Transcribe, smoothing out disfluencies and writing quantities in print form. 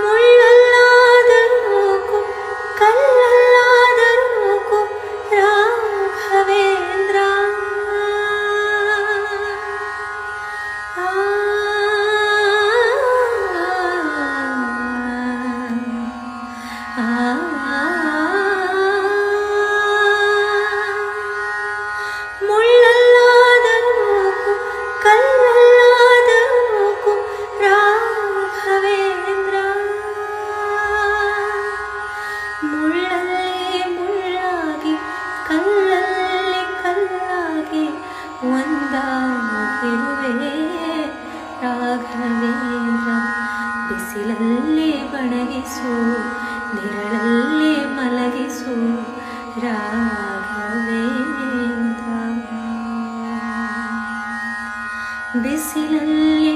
ಮುಳ್ಳಲ್ಲಾದರೂ ನೂಕು ಕಲ್ಲಲ್ಲಾದರೂ ನೂಕು ರಾಘವೇಂದ್ರ. ಮುಳ್ಳಲ್ಲಾದರೂ ನೂಕು ಕಲ್ಲಲ್ಲಾದರೂ ನೂಕು ರಾಘವೇಂದ್ರ. ಮುಳ್ಳಲ್ಲಿ ಮುಳ್ಳಾಗಿ ಕಲ್ಲಲ್ಲಿ ಕಲ್ಲಾಗಿ ಒಂದಾಗಿರುವೆ ರಾಘವೇಂದ್ರ. ಬಿಸಿಲಲ್ಲಿ ಬಣಗಿಸು ನೆರಳಲ್ಲಿ ಮಲಗಿಸು ರಾಘವೇಂದ್ರ. ಬಿಸಿಲಲ್ಲಿ